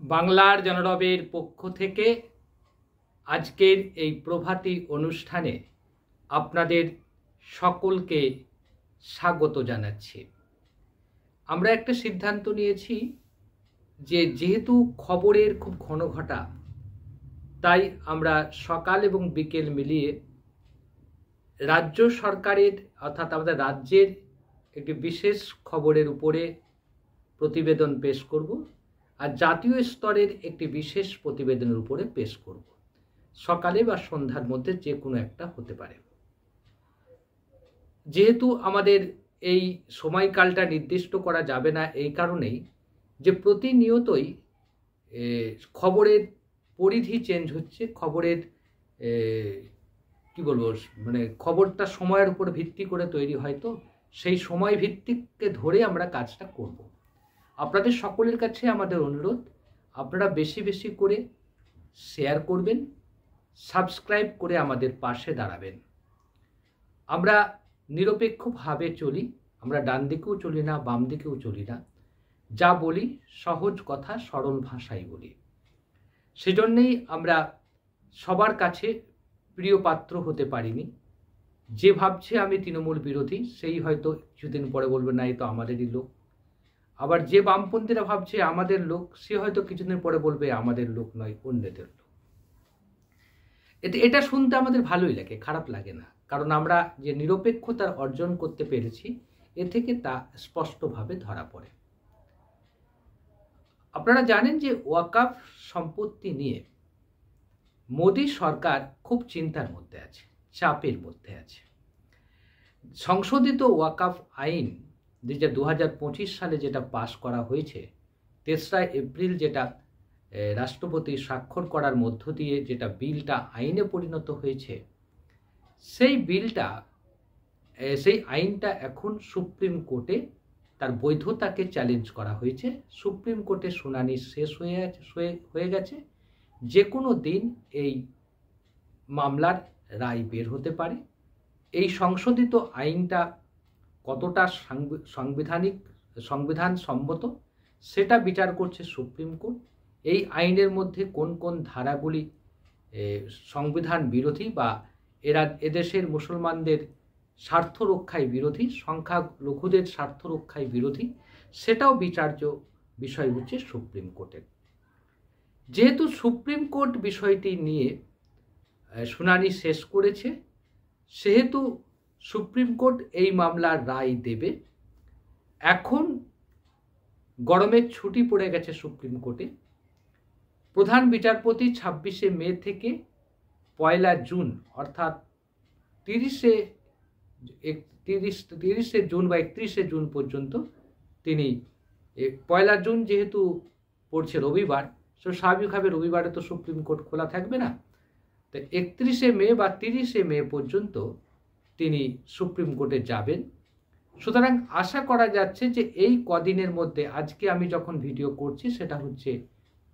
বাংলার জনরবের পক্ষ থেকে আজকের এই প্রভাতী অনুষ্ঠানে আপনাদের সকলকে স্বাগত জানাচ্ছি। আমরা একটা সিদ্ধান্ত নিয়েছি যে যেহেতু খবরের খুব ঘনঘটা, তাই আমরা সকাল এবং বিকেল মিলিয়ে রাজ্য সরকারের অর্থাৎ আমাদের রাজ্যের একটি বিশেষ খবরের উপরে প্রতিবেদন পেশ করব, আর জাতীয় স্তরের একটি বিশেষ প্রতিবেদনের উপরে পেশ করব। সকালে বা সন্ধ্যার মধ্যে যে কোনো একটা হতে পারে। যেহেতু আমাদের এই সময়কালটা নির্দিষ্ট করা যাবে না, এই কারণেই যে প্রতিনিয়তই খবরের পরিধি চেঞ্জ হচ্ছে, খবরের কি বলবো, মানে খবরটা সময়ের উপর ভিত্তি করে তৈরি হয়, তো সেই সময় ভিত্তিককে ধরে আমরা কাজটা করব। আপনাদের সকলের কাছে আমাদের অনুরোধ, আপনারা বেশি বেশি করে শেয়ার করবেন, সাবস্ক্রাইব করে আমাদের পাশে দাঁড়াবেন। আমরা নিরপেক্ষভাবে চলি, আমরা ডান দিকেও চলি না, বাম দিকেও চলি না। যা বলি সহজ কথা সরল ভাষায় বলি। সেজন্যেই আমরা সবার কাছে প্রিয় পাত্র হতে পারিনি। যে ভাবছে আমি তৃণমূল বিরোধী, সেই হয়তো কিছুদিন পরে বলবে না, এই তো আমাদেরই লোক। আবার যে বামপন্থীরা ভাবছে আমাদের লোক, সে হয়তো কিছুদিন পরে বলবে আমাদের লোক নয়, অন্যদের লোক। এটা শুনতে আমাদের ভালোই লাগে, খারাপ লাগে না, কারণ আমরা যে নিরপেক্ষতা অর্জন করতে পেরেছি এ থেকে তা স্পষ্টভাবে ধরা পড়ে। আপনারা জানেন যে ওয়াকফ সম্পত্তি নিয়ে মোদী সরকার খুব চিন্তার মধ্যে আছে, চাপের মধ্যে আছে। সংশোধিত ওয়াকফ আইন যেটা 2025 সালে যেটা পাশ করা হয়েছে, 3রা এপ্রিল যেটা রাষ্ট্রপতি স্বাক্ষর করার মধ্য দিয়ে যেটা বিলটা আইনে পরিণত হয়েছে, সেই আইনটা এখন সুপ্রিম কোর্টে তার বৈধতাকে চ্যালেঞ্জ করা হয়েছে। সুপ্রিম কোর্টে শুনানি শেষ হয়ে গেছে। যে কোনো দিন এই মামলার রায় বের হতে পারে। এই সংশোধিত আইনটা কতটা সংবিধান সম্মত সেটা বিচার করছে সুপ্রিম কোর্ট। এই আইনের মধ্যে কোন কোন ধারাগুলি সংবিধান বিরোধী বা এদেশের মুসলমানদের স্বার্থ রক্ষায় বিরোধী, সংখ্যালঘুদের স্বার্থ রক্ষায় বিরোধী, সেটাও বিচার্য বিষয় হচ্ছে সুপ্রিম কোর্টের। যেহেতু সুপ্রিম কোর্ট বিষয়টি নিয়ে শুনানি শেষ করেছে, সেহেতু সুপ্রিম কোর্ট এই মামলার রায় দেবে। এখন গরমের ছুটি পড়ে গেছে সুপ্রিম কোর্টে। প্রধান বিচারপতি 26শে মে থেকে 1 জুন অর্থাৎ 30শে জুন বা 31শে জুন পর্যন্ত তিনি 1 জুন যেহেতু পড়ছে রবিবার, স্বাভাবিকভাবে রবিবারে তো সুপ্রিম কোর্ট খোলা থাকবে না, তো 31শে মে বা 30শে মে পর্যন্ত তিনি সুপ্রিম কোর্টে যাবেন। সুতরাং আশা করা যাচ্ছে যে এই কদিনের মধ্যে, আজকে আমি যখন ভিডিও করছি সেটা হচ্ছে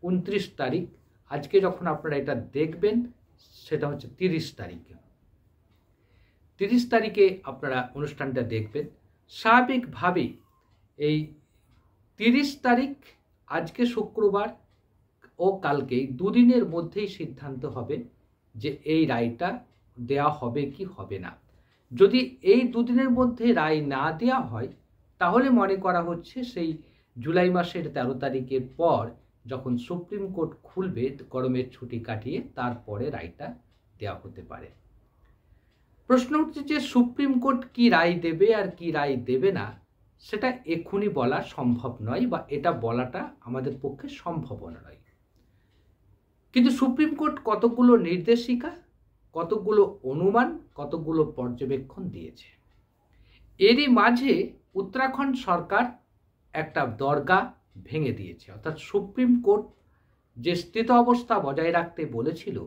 29 তারিখ, আজকে যখন আপনারা এটা দেখবেন সেটা হচ্ছে 30 তারিখে। 30 তারিখে আপনারা অনুষ্ঠানটা দেখবেন। স্বাভাবিকভাবেই এই 30 তারিখ, আজকে শুক্রবার ও কালকেই দুদিনের মধ্যেই সিদ্ধান্ত হবে যে এই রায়টা দেয়া হবে কি হবে না। যদি এই দুদিনের মধ্যে রায় না দেওয়া হয়, তাহলে মনে করা হচ্ছে সেই জুলাই মাসের 13 তারিখের পর যখন সুপ্রিম কোর্ট খুলবে গরমের ছুটি কাটিয়ে, তারপরে রায়টা দেওয়া হতে পারে। প্রশ্ন উঠছে যে সুপ্রিম কোর্ট কি রায় দেবে আর কি রায় দেবে না, সেটা এক্ষুনি বলা সম্ভব নয়, বা এটা বলাটা আমাদের পক্ষে সম্ভব নয়। কিন্তু সুপ্রিম কোর্ট কতগুলো নির্দেশিকা, কতগুলো অনুমান, কতগুলো পর্যবেক্ষণ দিয়েছে। এরই মাঝে উত্তরাখণ্ড সরকার একটা দরগা ভেঙে দিয়েছে। অর্থাৎ সুপ্রিম কোর্ট যে স্থিত অবস্থা বজায় রাখতে বলেছিল,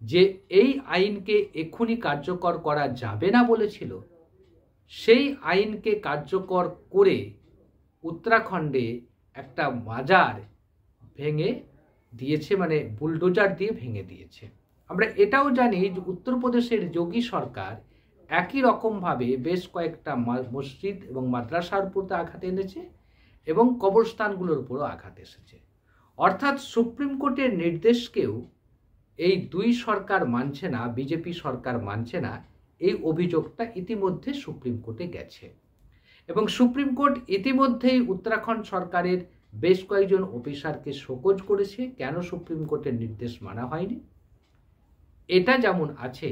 যে এই আইনকে এক্ষুনি কার্যকর করা যাবে না বলেছিল, সেই আইনকে কার্যকর করে উত্তরাখণ্ডে একটা মাজার ভেঙে দিয়েছে, মানে বুলডোজার দিয়ে ভেঙে দিয়েছে। আমরা এটাও জানি যে উত্তরপ্রদেশের যোগী সরকার একই রকমভাবে বেশ কয়েকটা মসজিদ এবং মাদ্রাসার উপর আঘাত এনেছে এবং কবরস্থানগুলোর উপরও আঘাত এসেছে। অর্থাৎ সুপ্রিম কোর্টের নির্দেশকেও এই দুই সরকার মানছে না, বিজেপি সরকার মানছে না, এই অভিযোগটা ইতিমধ্যে সুপ্রিম কোর্টে গেছে। এবং সুপ্রিম কোর্ট ইতিমধ্যেই উত্তরাখণ্ড সরকারের বেশ কয়েকজন অফিসারকে শোকজ করেছে। কেন সুপ্রিম কোর্টের নির্দেশ মানা হয়নি? এটা যেমন আছে,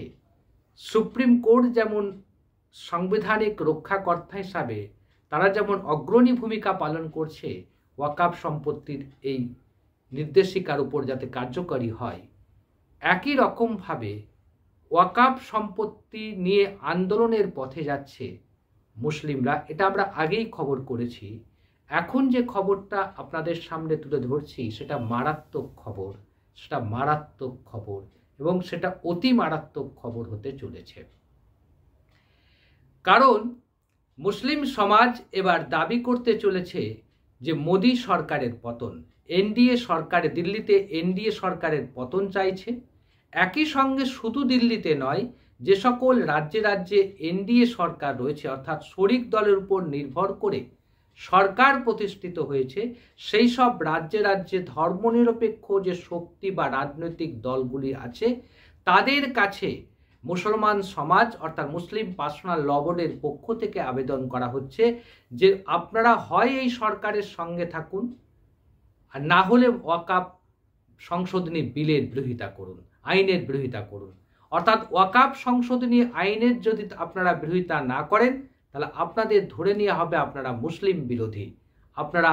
সুপ্রিম কোর্ট যেমন সাংবিধানিক রক্ষাকর্তা হিসাবে তারা যেমন অগ্রণী ভূমিকা পালন করছে ওয়াকাফ সম্পত্তির এই নির্দেশিকার উপর যাতে কার্যকরী হয়, একই রকমভাবে ওয়াকাফ সম্পত্তি নিয়ে আন্দোলনের পথে যাচ্ছে মুসলিমরা। এটা আমরা আগেই খবর করেছি। এখন যে খবরটা আপনাদের সামনে তুলে ধরছি সেটা মারাত্মক খবর, সেটা মারাত্মক খবর এবং সেটা অতি মারাত্মক খবর হতে চলেছে। কারণ মুসলিম সমাজ এবার দাবি করতে চলেছে যে মোদী সরকারের পতন, এনডিএ সরকারে, দিল্লিতে এনডিএ সরকারের পতন চাইছে। একই সঙ্গে শুধু দিল্লিতে নয়, যে সকল রাজ্যে রাজ্যে এনডিএ সরকার রয়েছে অর্থাৎ শরিক দলের উপর নির্ভর করে সরকার প্রতিষ্ঠিত হয়েছে, সেই সব রাজ্যে রাজ্যে ধর্মনিরপেক্ষ যে শক্তি বা রাজনৈতিক দলগুলি আছে তাদের কাছে মুসলমান সমাজ অর্থাৎ মুসলিম পার্সোনাল ল বোর্ডের পক্ষ থেকে আবেদন করা হচ্ছে যে আপনারা হয় এই সরকারের সঙ্গে থাকুন, আর না হলে ওয়াকাফ সংশোধনী বিলের বিরোধিতা করুন, আইনের বিরোধিতা করুন। অর্থাৎ ওয়াকাফ সংশোধনী আইনের যদি আপনারা বিরোধিতা না করেন তাহলে আপনাদের ধরে নেওয়া হবে আপনারা মুসলিম বিরোধী, আপনারা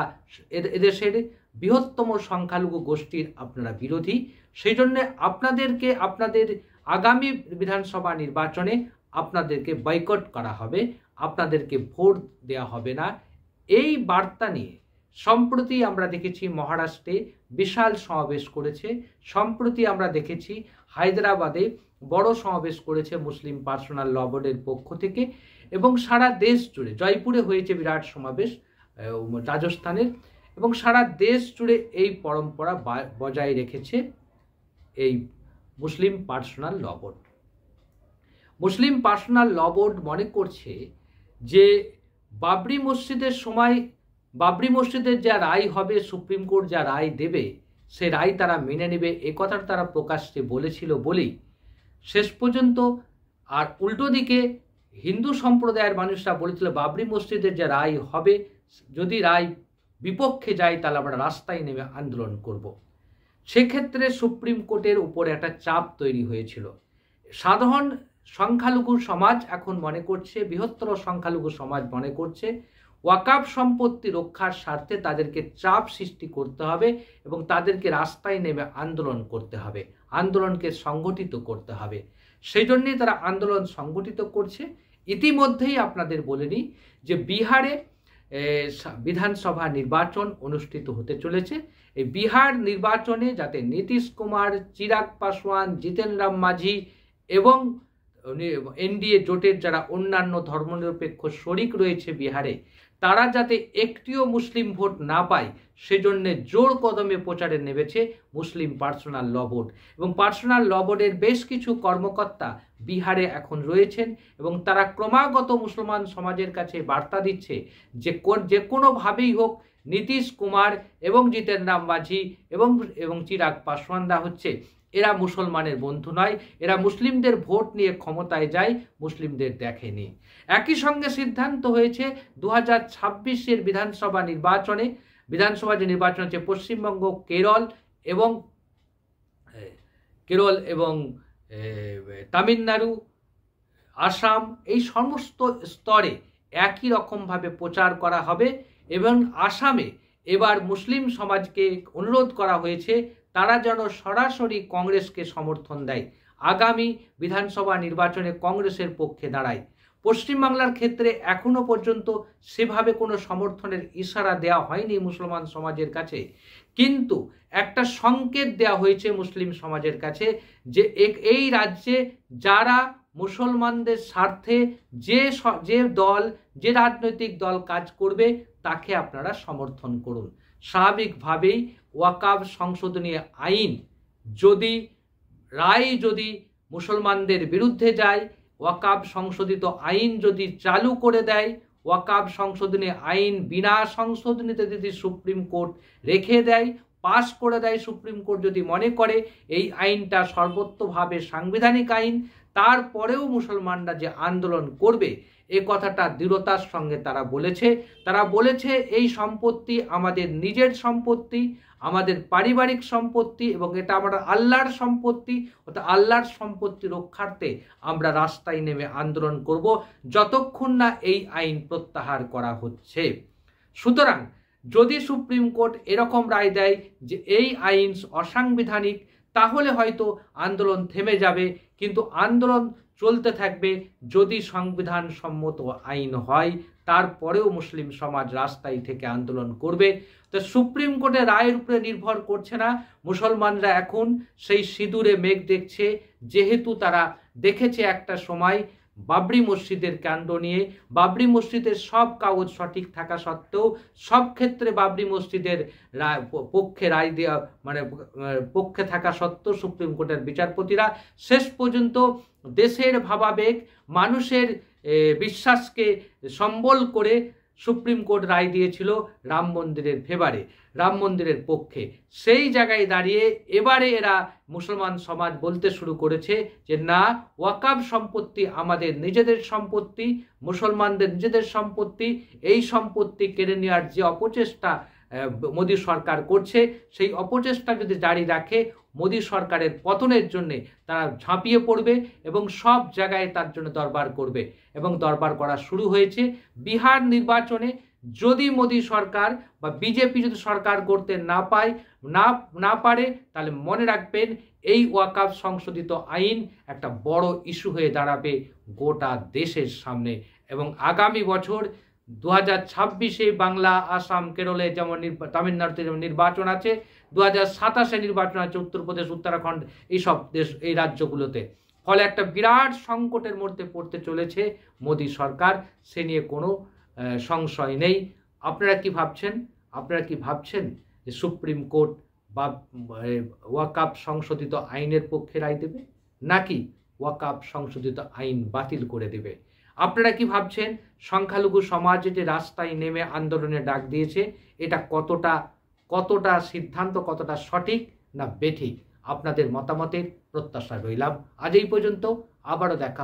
এদেশের বৃহত্তম সংখ্যালঘু গোষ্ঠীর আপনারা বিরোধী। সেই জন্য আপনাদেরকে আপনাদের আগামী বিধানসভা নির্বাচনে আপনাদেরকে বয়কট করা হবে, আপনাদেরকে ভোট দেওয়া হবে না। এই বার্তা নিয়ে সম্প্রতি আমরা দেখেছি মহারাষ্ট্রে বিশাল সমাবেশ করেছে, সম্প্রতি আমরা দেখেছি হায়দ্রাবাদে বড় সমাবেশ করেছে মুসলিম পার্সোনাল ল বোর্ডের পক্ষ থেকে, এবং সারা দেশ জুড়ে, জয়পুরে হয়েছে বিরাট সমাবেশ রাজস্থানের, এবং সারা দেশ জুড়ে এই পরম্পরা বজায় রেখেছে এই মুসলিম পার্সোনাল ল বোর্ড। মুসলিম পার্সোনাল ল বোর্ড মনে করছে যে বাবরি মসজিদের সময়, বাবরি মসজিদের যা রায় হবে, সুপ্রিম কোর্ট যা রায় দেবে সে রায় তারা মেনে নেবে, এ কথাটা তারা প্রকাশ্যে বলেছিল বলেই শেষ পর্যন্ত। আর উল্টো দিকে হিন্দু সম্প্রদায়ের মানুষরা বলেছিল বাবরি মসজিদের যে রায় হবে, যদি রায় বিপক্ষে যায় তাহলে আমরা রাস্তায় নেমে আন্দোলন করব। সেক্ষেত্রে সুপ্রিম কোর্টের উপরে একটা চাপ তৈরি হয়েছিল। সাধারণ সংখ্যালঘু সমাজ এখন মনে করছে, বৃহত্তর সংখ্যালঘু সমাজ মনে করছে ওয়াকাফ সম্পত্তি রক্ষার স্বার্থে তাদেরকে চাপ সৃষ্টি করতে হবে এবং তাদেরকে রাস্তায় নেমে আন্দোলন করতে হবে, আন্দোলনকে সংগঠিত করতে হবে। সেই জন্যই তারা আন্দোলন সংগঠিত করছে। ইতিমধ্যেই আপনাদের বলে নিই যে বিহারে বিধানসভা নির্বাচন অনুষ্ঠিত হতে চলেছে। এই বিহার নির্বাচনে যাতে নীতিশ কুমার, চিরাগ পাসওয়ান, জিতেন রাম মাঝি এবং এনডিএ জোটের যারা অন্যান্য ধর্মনিরপেক্ষ শরিক রয়েছে বিহারে, তারা যাতে একটিও মুসলিম ভোট না পায় সেজন্য জোর কদমে প্রচারে নেমেছে মুসলিম পার্সোনাল ল বোর্ড। এবং পার্সোনাল ল বোর্ডের বেশ কিছু কর্মকর্তা বিহারে এখন রয়েছেন এবং তারা ক্রমাগত মুসলমান সমাজের কাছে বার্তা দিচ্ছে যে কোনোভাবেই হোক নীতিশ কুমার এবং জিতেন রাম মাঝি এবং চিরাগ পাসওয়ানরা হচ্ছে এরা মুসলমানের বন্ধু নয়, এরা মুসলিমদের ভোট নিয়ে ক্ষমতায় যায়, মুসলিমদের দেখেনি। একই সঙ্গে সিদ্ধান্ত হয়েছে 2026-এর বিধানসভা যে নির্বাচন হচ্ছে পশ্চিমবঙ্গ, কেরল এবং তামিলনাড়ু, আসাম, এই সমস্ত স্তরে একই রকমভাবে প্রচার করা হবে। এবং আসামে এবার মুসলিম সমাজকে অনুরোধ করা হয়েছে তারা যেন সরাসরি কংগ্রেসকে সমর্থন দেয়, আগামী বিধানসভা নির্বাচনে কংগ্রেসের পক্ষে দাঁড়ায়। পশ্চিমবাংলার ক্ষেত্রে এখনো পর্যন্ত সেভাবে কোনো সমর্থনের ইশারা দেওয়া হয়নি মুসলমান সমাজের কাছে, কিন্তু একটা সংকেত দেওয়া হয়েছে মুসলিম সমাজের কাছে যে এই রাজ্যে যারা মুসলমানদের স্বার্থে যে দল, যে রাজনৈতিক দল কাজ করবে তাকে আপনারা সমর্থন করুন। স্বাভাবিকভাবেই ওয়াকাফ সংশোধনী আইন যদি মুসলমানদের বিরুদ্ধে যায়, ওয়াকাফ সংশোধিত আইন যদি চালু করে দেয়, ওয়াকাফ সংশোধনী আইন বিনা সংশোধনীতে যদি সুপ্রিম কোর্ট রেখে দেয়, পাশ করে দেয় সুপ্রিম কোর্ট যদি মনে করে এই আইনটা সর্বত্রভাবে সাংবিধানিক আইন, তারপরেও মুসলমানরা যে আন্দোলন করবে এ কথাটা দৃঢ়তার সঙ্গে তারা বলেছে এই সম্পত্তি আমাদের নিজের সম্পত্তি, আমাদের পারিবারিক সম্পত্তি এবং এটা আমরা আল্লাহর সম্পত্তি, অর্থাৎ আল্লাহর সম্পত্তি রক্ষার্থে আমরা রাস্তায় নেমে আন্দোলন করব যতক্ষণ না এই আইন প্রত্যাহার করা হচ্ছে। সুতরাং যদি সুপ্রিম কোর্ট এরকম রায় দেয় যে এই আইন অসাংবিধানিক, তাহলে হয়তো আন্দোলন থেমে যাবে, কিন্তু আন্দোলন চলতে থাকবে। যদি সংবিধান সম্মত আইন হয় তারপরেও মুসলিম সমাজ রাস্তায় থেকে আন্দোলন করবে। তো সুপ্রিম কোর্টের রায়ের উপরে নির্ভর করছে না, মুসলমানরা এখন সেই সিঁদুরে মেঘ দেখছে, যেহেতু তারা দেখেছে একটা সময় বাবরি মসজিদের কাণ্ড নিয়ে, বাবরি মসজিদের সব কাগজ সঠিক থাকা সত্ত্বেও সব ক্ষেত্রে বাবরি মসজিদের পক্ষে রায় দেওয়া পক্ষে থাকা সত্ত্বেও সুপ্রিম কোর্টের বিচারপতিরা শেষ পর্যন্ত দেশের ভাবাবেগ, মানুষের বিশ্বাসকে সম্বল করে সুপ্রিম কোর্ট রায় দিয়েছিল রাম মন্দিরের ফেভারে, রাম মন্দিরের পক্ষে। সেই জায়গায় দাঁড়িয়ে এবারে এরা মুসলমান সমাজ বলতে শুরু করেছে যে না, ওয়াকাফ সম্পত্তি আমাদের নিজেদের সম্পত্তি, মুসলমানদের নিজেদের সম্পত্তি। এই সম্পত্তি কেড়ে নেওয়ার যে অপচেষ্টা মোদী সরকার করছে, সেই অপচেষ্টা যদি জারি রাখে মোদী সরকারের পতনের জন্যে তারা ঝাঁপিয়ে পড়বে এবং সব জায়গায় তার জন্য দরবার করবে এবং দরবার করা শুরু হয়েছে। বিহার নির্বাচনে যদি মোদী সরকার বা বিজেপি যদি সরকার করতে না পারে, তাহলে মনে রাখবেন এই ওয়াকাফ সংশোধিত আইন একটা বড় ইস্যু হয়ে দাঁড়াবে গোটা দেশের সামনে। এবং আগামী বছর 2026-এ বাংলা, আসাম, কেরলে যেমন তামিলনাড়ুতে যেমন নির্বাচন আছে, 2027-এ নির্বাচন আছে উত্তরপ্রদেশ, উত্তরাখণ্ড, এইসব দেশ, এই রাজ্যগুলোতে। ফলে একটা বিরাট সংকটের মধ্যে পড়তে চলেছে মোদী সরকার, সে নিয়ে কোনো সংশয় নেই। আপনারা কি ভাবছেন যে সুপ্রিম কোর্ট বা ওয়াকাফ সংশোধিত আইনের পক্ষে রায় দেবে, নাকি ওয়াকাফ সংশোধিত আইন বাতিল করে দেবে? আপনারা কি ভাবছেন সংখ্যালঘু সমাজে যে রাস্তায় নেমে আন্দোলনের ডাক দিয়েছে, এটা কতটা সিদ্ধান্ত, কতটা সঠিক না বেঠিক? আপনাদের মতামতের প্রত্যাশা রইলাম। আজ এই পর্যন্ত, আবারও দেখা।